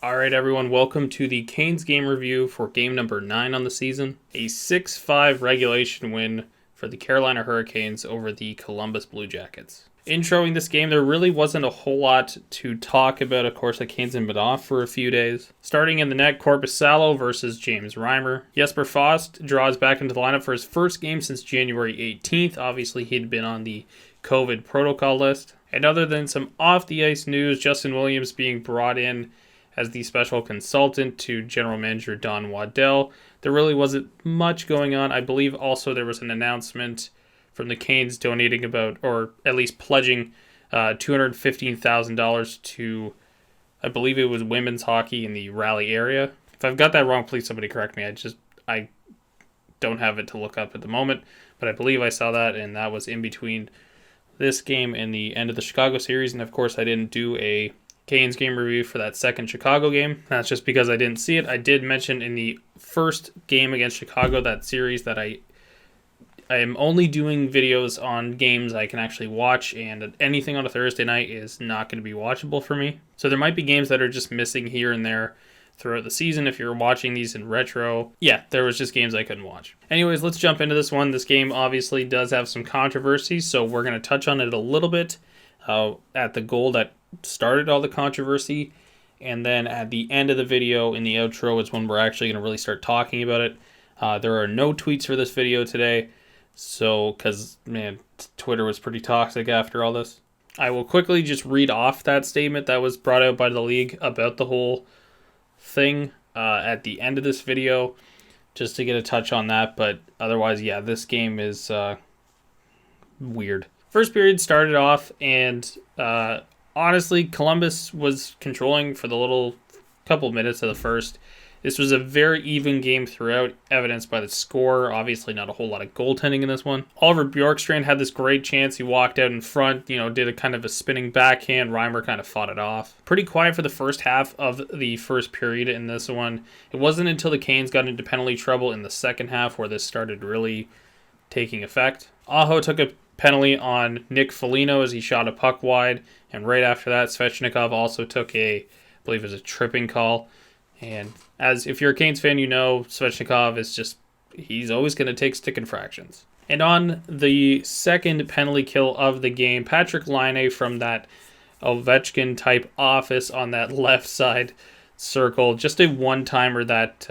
All right, everyone, welcome to the Canes game review for game number 9 on the season. A 6-5 regulation win for the Carolina Hurricanes over the Columbus Blue Jackets. Introing this game, there really wasn't a whole lot to talk about. Of course, the Canes had been off for a few days. Starting in the net, Korpisalo versus James Reimer. Jesper Fast draws back into the lineup for his first game since January 18th. Obviously, he'd been on the COVID protocol list. And other than some off-the-ice news, Justin Williams being brought in as the special consultant to general manager Don Waddell, there really wasn't much going on. I believe also there was an announcement from the Canes donating about, or at least pledging, $215,000 to, I believe it was women's hockey in the Raleigh area. If I've got that wrong, please somebody correct me. I don't have it to look up at the moment, but I believe I saw that, and that was in between this game and the end of the Chicago series. And of course, I didn't do a Canes game review for that second Chicago game. That's just because I didn't see it. I did mention in the first game against Chicago, that series, that I am only doing videos on games I can actually watch, and anything on a Thursday night is not going to be watchable for me. So there might be games that are just missing here and there throughout the season. If you're watching these in retro, yeah, there was just games I couldn't watch. Anyways, let's jump into this one. This game obviously does have some controversy, so we're going to touch on it a little bit at the goal that started all the controversy, and then at the end of the video in the outro is when we're actually going to really start talking about it. There are no tweets for this video today, so because Twitter was pretty toxic after all this. I will quickly just read off that statement that was brought out by the league about the whole thing at the end of this video, just to get a touch on that. But otherwise, yeah, this game is weird. First period started off, and honestly, Columbus was controlling for the little couple minutes of the first. This was a very even game throughout, evidenced by the score. Obviously, not a whole lot of goaltending in this one. Oliver Bjorkstrand had this great chance. He walked out in front, did a kind of a spinning backhand. Reimer kind of fought it off. Pretty quiet for the first half of the first period in this one. It wasn't until the Canes got into penalty trouble in the second half where this started really taking effect. Aho took a penalty on Nick Foligno as he shot a puck wide, and right after that, Svechnikov also took I believe it was a tripping call. And as if you're a Canes fan, you know Svechnikov is he's always going to take stick infractions. And on the second penalty kill of the game, Patrick Laine from that Ovechkin type office on that left side circle, just a one-timer that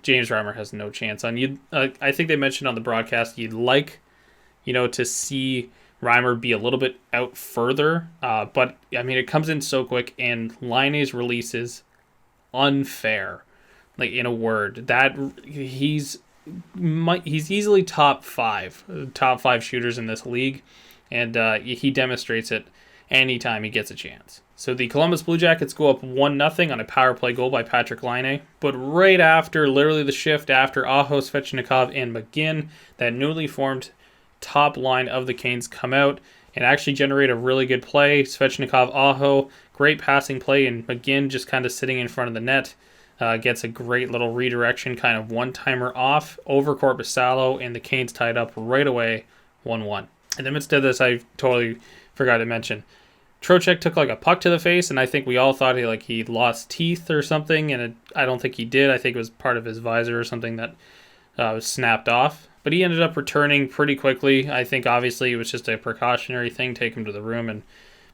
James Reimer has no chance on. I think they mentioned on the broadcast you'd like to see Reimer be a little bit out further. But, it comes in so quick, and Laine's release is unfair. Like, in a word, that he's easily top five shooters in this league, and he demonstrates it anytime he gets a chance. So the Columbus Blue Jackets go up 1-0 on a power play goal by Patrick Laine. But right after, literally the shift after Aho, Svechnikov, and McGinn, that newly formed top line of the Canes come out and actually generate a really good play. Svechnikov, Aho, great passing play, and McGinn just kind of sitting in front of the net gets a great little redirection, kind of one-timer off over Korpisalo, and the Canes tied up right away, 1-1. In the midst of this, I totally forgot to mention, Trocheck took like a puck to the face, and I think we all thought he lost teeth or something, and I don't think he did. I think it was part of his visor or something that was snapped off. But he ended up returning pretty quickly. I think obviously it was just a precautionary thing, take him to the room and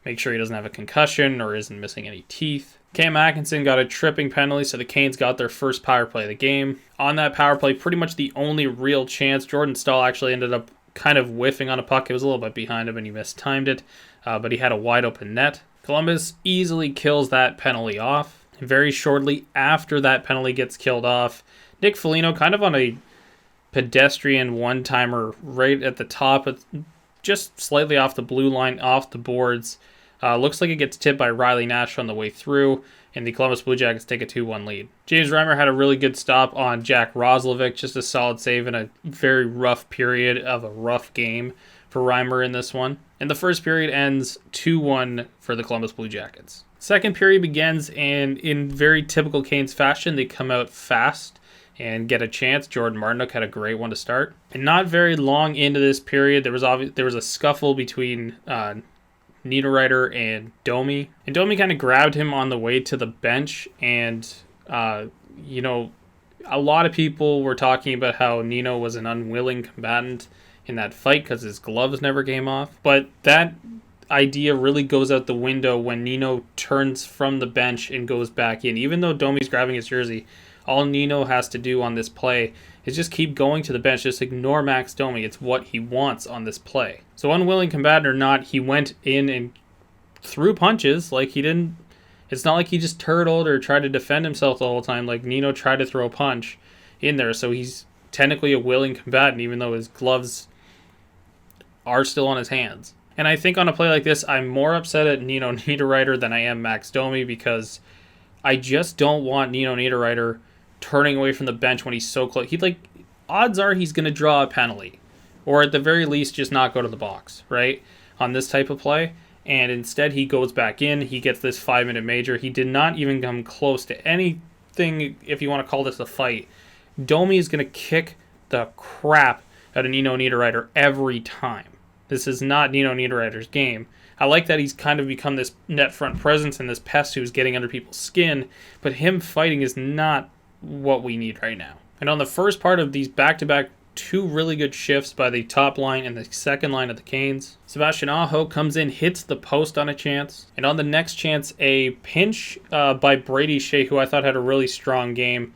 make sure he doesn't have a concussion or isn't missing any teeth. Cam Atkinson got a tripping penalty, so the Canes got their first power play of the game. On that power play, pretty much the only real chance, Jordan Staal actually ended up kind of whiffing on a puck. It was a little bit behind him and he mistimed it, but he had a wide open net. Columbus easily kills that penalty off. Very shortly after that penalty gets killed off, Nick Foligno kind of on a pedestrian one-timer right at the top, just slightly off the blue line, off the boards. Looks like it gets tipped by Riley Nash on the way through, and the Columbus Blue Jackets take a 2-1 lead. James Reimer had a really good stop on Jack Roslovic, just a solid save in a very rough period of a rough game for Reimer in this one. And the first period ends 2-1 for the Columbus Blue Jackets. Second period begins, and in very typical Canes fashion, they come out fast and get a chance. Jordan Martinook had a great one to start. And not very long into this period, there was a scuffle between Niederreiter and Domi. And Domi kind of grabbed him on the way to the bench. And, you know, a lot of people were talking about how Nino was an unwilling combatant in that fight because his gloves never came off. But that idea really goes out the window when Nino turns from the bench and goes back in. Even though Domi's grabbing his jersey, all Nino has to do on this play is just keep going to the bench. Just ignore Max Domi. It's what he wants on this play. So unwilling combatant or not, he went in and threw punches. Like he didn't. It's not like he just turtled or tried to defend himself the whole time. Like Nino tried to throw a punch in there. So he's technically a willing combatant, even though his gloves are still on his hands. And I think on a play like this, I'm more upset at Nino Niederreiter than I am Max Domi, because I just don't want Nino Niederreiter turning away from the bench when he's so close. Odds are he's going to draw a penalty, or at the very least just not go to the box, right, on this type of play. And instead he goes back in. He gets this 5-minute major. He did not even come close to anything, if you want to call this a fight. Domi is going to kick the crap out of Nino Niederreiter every time. This is not Nino Niederreiter's game. I like that he's kind of become this net front presence and this pest who's getting under people's skin, but him fighting is not what we need right now. And on the first part of these back-to-back, two really good shifts by the top line and the second line of the Canes, Sebastian Aho comes in, hits the post on a chance, and on the next chance, a pinch by Brady Shea, who I thought had a really strong game,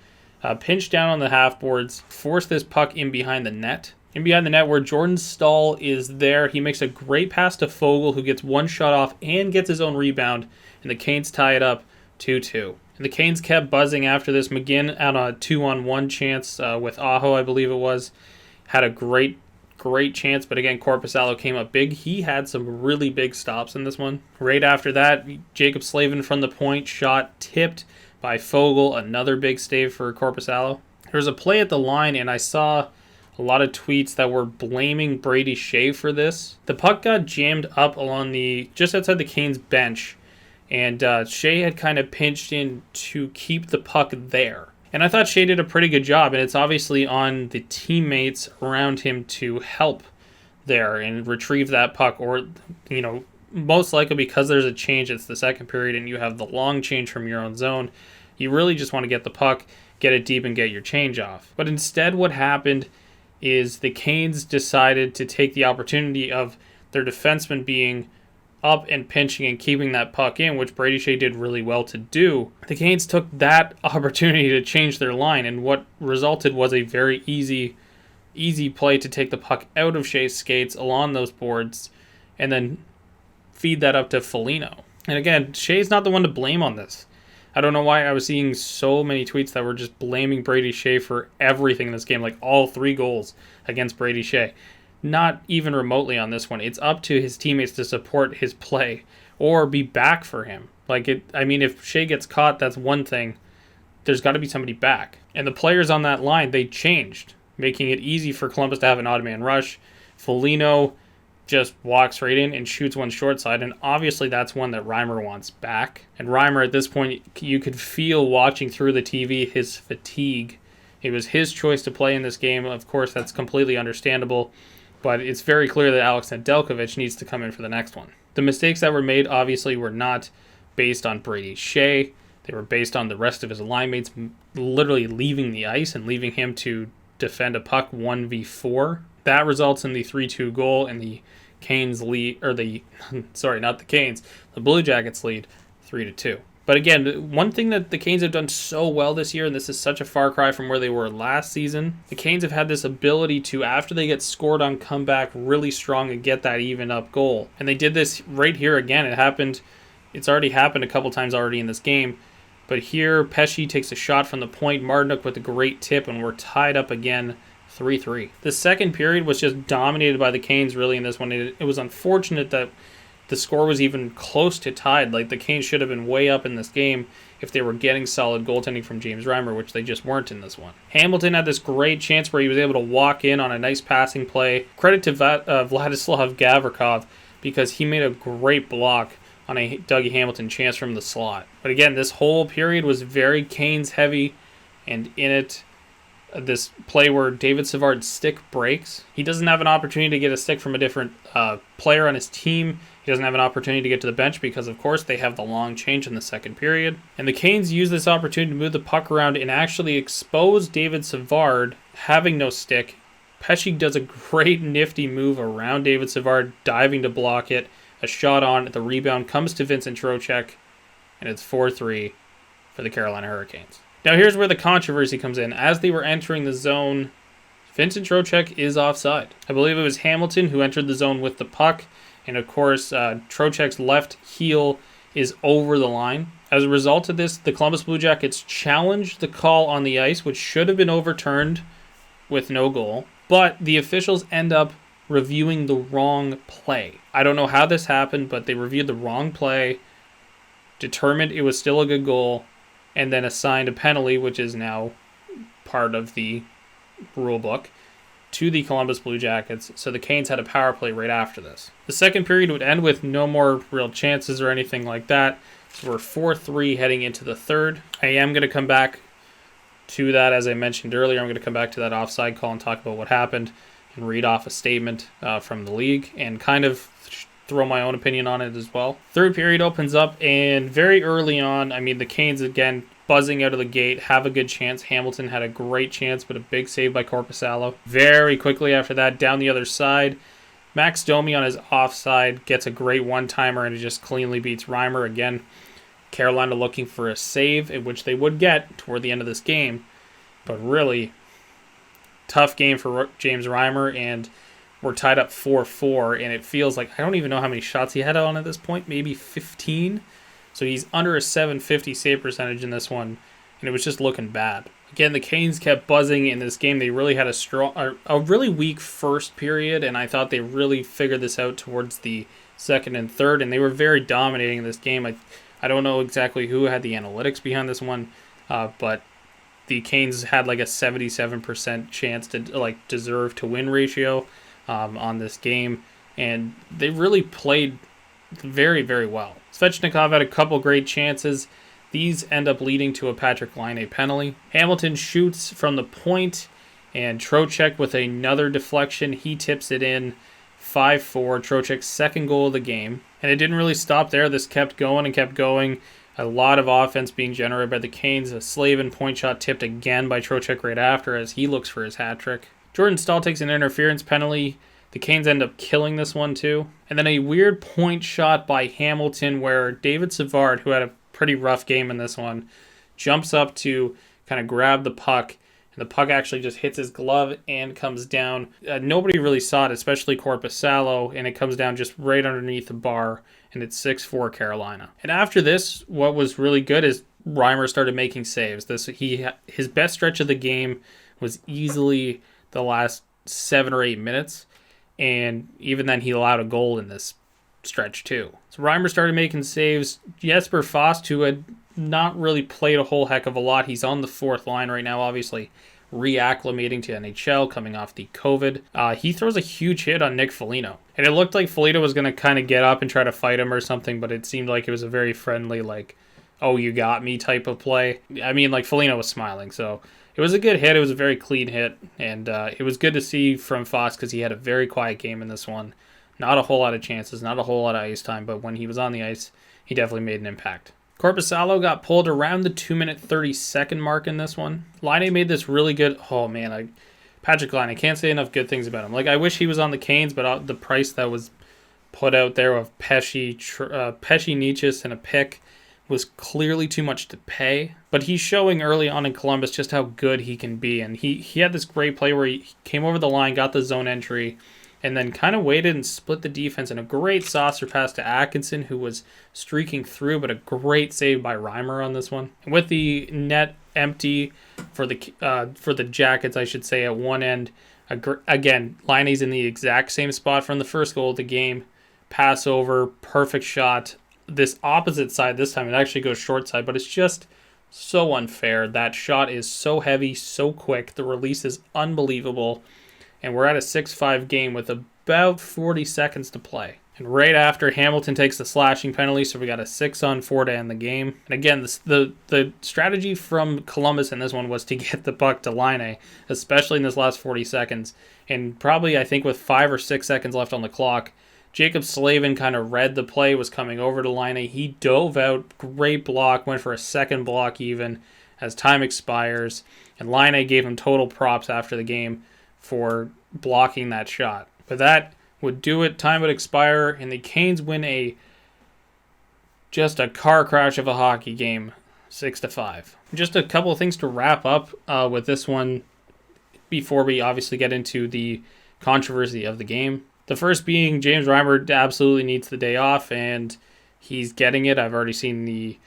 pinched down on the half boards, forced this puck in behind the net. In behind the net where Jordan Staal is there. He makes a great pass to Foegele, who gets one shot off and gets his own rebound, and the Canes tie it up 2-2. And the Canes kept buzzing after this. McGinn on a 2-on-1 chance with Aho, I believe it was, had a great chance, but again, Korpisalo came up big. He had some really big stops in this one. Right after that, Jacob Slavin from the point, shot tipped by Foegele, another big save for Korpisalo. There was a play at the line, and I saw a lot of tweets that were blaming Brady Shea for this. The puck got jammed up along just outside the Canes bench, and Shea had kind of pinched in to keep the puck there. And I thought Shea did a pretty good job, and it's obviously on the teammates around him to help there and retrieve that puck, or, you know, most likely because there's a change, it's the second period, and you have the long change from your own zone. You really just want to get the puck, get it deep, and get your change off. But instead what happened is the Canes decided to take the opportunity of their defenseman being up and pinching and keeping that puck in, which Brady Shea did really well to do. The Canes took that opportunity to change their line, and what resulted was a very easy play to take the puck out of Shea's skates along those boards and then feed that up to Foligno. And again, Shea's not the one to blame on this. I don't know why I was seeing so many tweets that were just blaming Brady Shea for everything in this game, like all 3 goals against Brady Shea. Not even remotely on this one. It's up to his teammates to support his play or be back for him. If Shea gets caught, that's one thing. There's got to be somebody back. And the players on that line, they changed, making it easy for Columbus to have an odd man rush. Foligno just walks right in and shoots one short side, and obviously that's one that Reimer wants back. And Reimer, at this point, you could feel watching through the TV his fatigue. It was his choice to play in this game. Of course, that's completely understandable, but it's very clear that Alex Nedeljkovic needs to come in for the next one. The mistakes that were made obviously were not based on Brady Shea. They were based on the rest of his line mates literally leaving the ice and leaving him to defend a puck 1v4. That results in the 3-2 goal, and the Canes lead, the Blue Jackets lead 3-2. But again, one thing that the Canes have done so well this year, and this is such a far cry from where they were last season, the Canes have had this ability to, after they get scored on, come back really strong and get that even up goal. And they did this right here again. It's already happened a couple times already in this game. But here, Pesce takes a shot from the point, Marduk with a great tip, and we're tied up again 3-3. The second period was just dominated by the Canes really in this one. It was unfortunate that the score was even close to tied. Like, the Canes should have been way up in this game if they were getting solid goaltending from James Reimer, which they just weren't in this one. Hamilton had this great chance where he was able to walk in on a nice passing play. Credit to Vladislav Gavrikov, because he made a great block on a Dougie Hamilton chance from the slot. But again, this whole period was very Canes heavy, and in it, this play where David Savard's stick breaks. He doesn't have an opportunity to get a stick from a different player on his team. He doesn't have an opportunity to get to the bench because, of course, they have the long change in the second period. And the Canes use this opportunity to move the puck around and actually expose David Savard having no stick. Pesce does a great nifty move around David Savard, diving to block it. A shot on, the rebound comes to Vincent Trocheck, and it's 4-3 for the Carolina Hurricanes. Now here's where the controversy comes in. As they were entering the zone, Vincent Trocheck is offside. I believe it was Hamilton who entered the zone with the puck, and of course, Trocheck's left heel is over the line. As a result of this, the Columbus Blue Jackets challenged the call on the ice, which should have been overturned with no goal. But the officials end up reviewing the wrong play. I don't know how this happened, but they reviewed the wrong play, determined it was still a good goal, and then assigned a penalty, which is now part of the rule book, to the Columbus Blue Jackets. So the Canes had a power play right after this. The second period would end with no more real chances or anything like that. So we're 4-3 heading into the third. I am going to come back to that, as I mentioned earlier. I'm going to come back to that offside call and talk about what happened and read off a statement from the league and kind of throw my own opinion on it as well. Third period opens up, and very early on, I mean, the Canes, again, buzzing out of the gate, have a good chance. Hamilton had a great chance, but a big save by Korpisalo. Very quickly after that, down the other side, Max Domi on his offside gets a great one-timer, and it just cleanly beats Reimer. Again, Carolina looking for a save, which they would get toward the end of this game. But really, tough game for James Reimer, and we're tied up 4-4, and it feels like, I don't even know how many shots he had on at this point, maybe 15. So he's under a 750 save percentage in this one, and it was just looking bad. Again, the Canes kept buzzing in this game. They really had a really weak first period, and I thought they really figured this out towards the second and third, and they were very dominating in this game. I don't know exactly who had the analytics behind this one, but the Canes had like a 77% chance to deserve to win ratio on this game, and they really played very, very well. Svechnikov had a couple great chances. These end up leading to a Patrick Laine penalty. Hamilton shoots from the point, and Trocheck with another deflection. He tips it in. 5-4, Trocheck's second goal of the game. And it didn't really stop there. This kept going and kept going. A lot of offense being generated by the Canes. A Slavin point shot tipped again by Trocheck right after as he looks for his hat trick. Jordan Staal takes an interference penalty. The Canes end up killing this one too. And then a weird point shot by Hamilton where David Savard, who had a pretty rough game in this one, jumps up to kind of grab the puck. And the puck actually just hits his glove and comes down. Nobody really saw it, especially Korpisalo, and it comes down just right underneath the bar, and it's 6-4 Carolina. And after this, what was really good is Reimer started making saves. His best stretch of the game was easily the last 7 or 8 minutes, and even then he allowed a goal in this stretch too. So Reimer started making saves. Jesper Fast, who had not really played a whole heck of a lot. He's on the fourth line right now, obviously reacclimating to NHL, coming off the COVID. He throws a huge hit on Nick Foligno. And it looked like Foligno was going to kind of get up and try to fight him or something, but it seemed like it was a very friendly, like, oh, you got me type of play. I mean, like, Foligno was smiling, so it was a good hit. It was a very clean hit, and it was good to see from Foss because he had a very quiet game in this one. Not a whole lot of chances, not a whole lot of ice time, but when he was on the ice, he definitely made an impact. Korpisalo got pulled around the 2-minute 30-second mark in this one. Laine made this really good. Oh, man, Patrick Laine, I can't say enough good things about him. Like, I wish he was on the Canes, but the price that was put out there of Pesce, Nichis, and a pick was clearly too much to pay. But he's showing early on in Columbus just how good he can be. And he had this great play where he came over the line, got the zone entry, and then kind of waited and split the defense, and a great saucer pass to Atkinson, who was streaking through, but a great save by Reimer on this one. And with the net empty for the Jackets, I should say, at one end, again, Laine's in the exact same spot from the first goal of the game. Pass over, perfect shot. This opposite side this time, it actually goes short side, but it's just so unfair. That shot is so heavy, so quick. The release is unbelievable. And we're at a 6-5 game with about 40 seconds to play. And right after, Hamilton takes the slashing penalty, so we got a 6-on-4 to end the game. And again, the strategy from Columbus in this one was to get the puck to Laine, especially in this last 40 seconds. And probably, I think, with 5 or 6 seconds left on the clock, Jacob Slavin kind of read the play, was coming over to Laine. He dove out, great block, went for a second block even as time expires. And Laine gave him total props after the game for blocking that shot. But that would do it. Time would expire, and the Canes win just a car crash of a hockey game, 6-5. Just a couple of things to wrap up with this one before we obviously get into the controversy of the game. The first being James Reimer absolutely needs the day off, and he's getting it. I've already seen the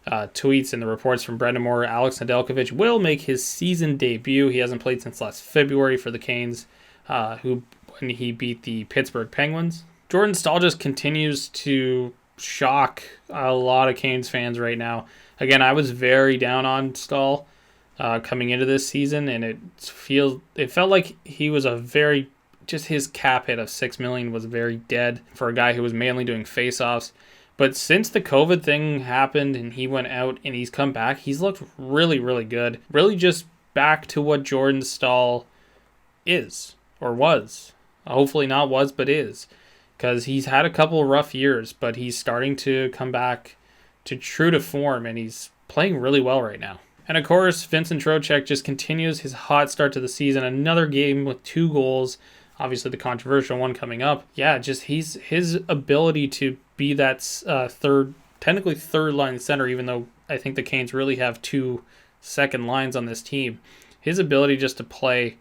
tweets and the reports from Brendan Moore. Alex Nedeljkovic will make his season debut. He hasn't played since last February for the Canes, when he beat the Pittsburgh Penguins. Jordan Staal just continues to shock a lot of Canes fans right now. Again, I was very down on Staal coming into this season, and it felt like he was just his cap hit of $6 million was very dead for a guy who was mainly doing faceoffs. But since the COVID thing happened and he went out and he's come back, he's looked really, really good. Really just back to what Jordan Staal is, or was. Hopefully not was, but is. Because he's had a couple of rough years, but he's starting to come back to true to form, and he's playing really well right now. And of course, Vincent Trocheck just continues his hot start to the season. Another game with 2 goals. Obviously, the controversial one coming up. Yeah, just his ability to be that technically third line center, even though I think the Canes really have 2 second lines on this team. His ability just to play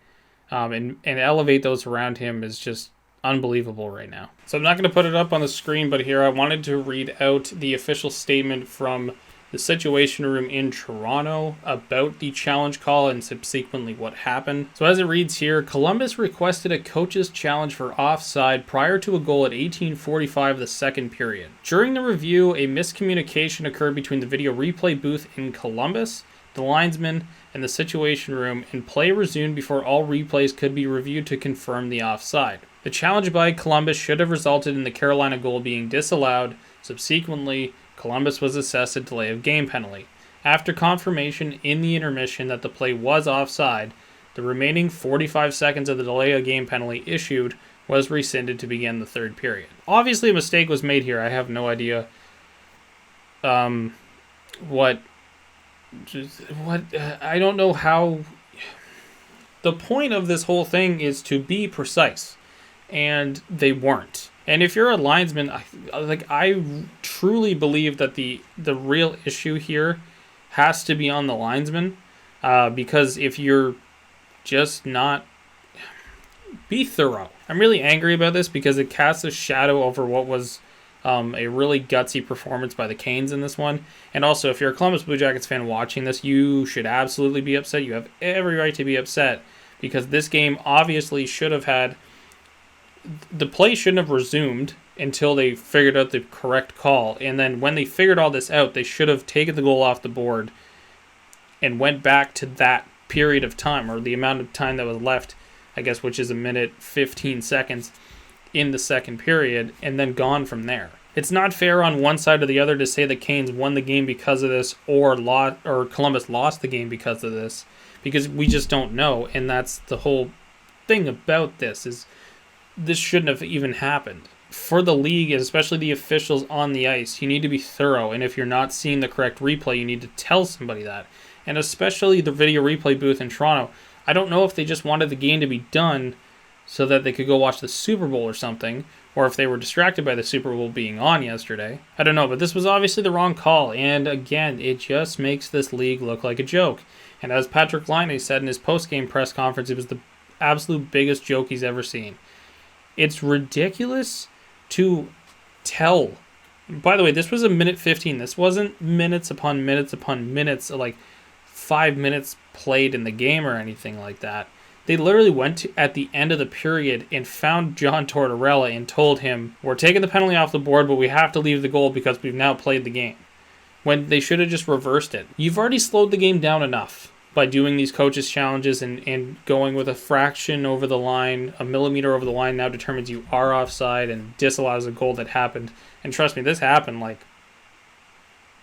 and elevate those around him is just unbelievable right now. So I'm not going to put it up on the screen, but here I wanted to read out the official statement from the Situation Room in Toronto about the challenge call and subsequently what happened. So as it reads here, Columbus requested a coach's challenge for offside prior to a goal at 18:45 of the second period. During the review, a miscommunication occurred between the video replay booth in Columbus, the linesman, and the Situation Room, and play resumed before all replays could be reviewed to confirm the offside. The challenge by Columbus should have resulted in the Carolina goal being disallowed. Subsequently, Columbus was assessed a delay of game penalty. After confirmation in the intermission that the play was offside, the remaining 45 seconds of the delay of game penalty issued was rescinded to begin the third period. Obviously, a mistake was made here. I have no idea what I don't know how. The point of this whole thing is to be precise, and they weren't. And if you're a linesman, I truly believe that the real issue here has to be on the linesman, because if you're just not, be thorough. I'm really angry about this because it casts a shadow over what was a really gutsy performance by the Canes in this one. And also, if you're a Columbus Blue Jackets fan watching this, you should absolutely be upset. You have every right to be upset because this game obviously should have had. The play shouldn't have resumed until they figured out the correct call. And then when they figured all this out, they should have taken the goal off the board and went back to that period of time, or the amount of time that was left, I guess, which is 1:15 in the second period, and then gone from there. It's not fair on one side or the other to say the Canes won the game because of this or Columbus lost the game because of this, because we just don't know. And that's the whole thing about this is this shouldn't have even happened. For the league, and especially the officials on the ice, you need to be thorough. And if you're not seeing the correct replay, you need to tell somebody that. And especially the video replay booth in Toronto. I don't know if they just wanted the game to be done so that they could go watch the Super Bowl or something, or if they were distracted by the Super Bowl being on yesterday. I don't know, but this was obviously the wrong call. And again, it just makes this league look like a joke. And as Patrick Laine said in his post-game press conference, it was the absolute biggest joke he's ever seen. It's ridiculous to tell. By the way, this was 1:15. This wasn't minutes upon minutes upon minutes, like 5 minutes played in the game or anything like that. They literally went to, at the end of the period, and found John Tortorella and told him, we're taking the penalty off the board, but we have to leave the goal because we've now played the game. When they should have just reversed it. You've already slowed the game down enough by doing these coaches' challenges and going with a fraction over the line, a millimeter over the line now determines you are offside and disallows a goal that happened. And trust me, this happened like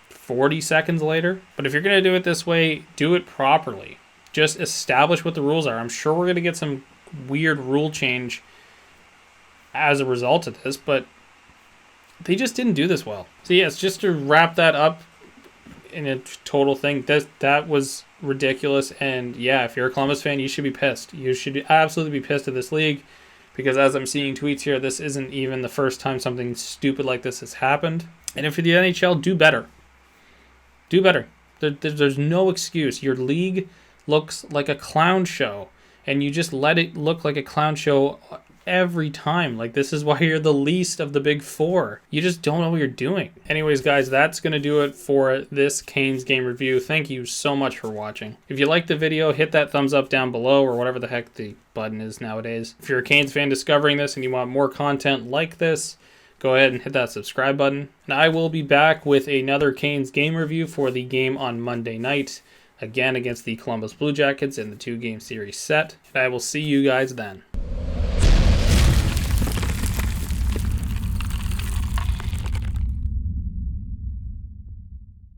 40 seconds later. But if you're going to do it this way, do it properly. Just establish what the rules are. I'm sure we're going to get some weird rule change as a result of this, but they just didn't do this well. So yes, just to wrap that up in a total thing, that was ridiculous. And yeah, if you're a Columbus fan, you should be pissed. You should absolutely be pissed at this league, because as I'm seeing tweets here, this isn't even the first time something stupid like this has happened. And if you're the NHL, do better. Do better. There's no excuse. Your league looks like a clown show, and you just let it look like a clown show every time. Like, this is why you're the least of the big four. You just don't know what you're doing. Anyways, guys, that's going to do it for this Canes game review. Thank you so much for watching. If you liked the video, hit that thumbs up down below, or whatever the heck the button is nowadays. If you're a Canes fan discovering this and you want more content like this, go ahead and hit that subscribe button. And I will be back with another Canes game review for the game on Monday night, again against the Columbus Blue Jackets in the 2-game series set. And I will see you guys then.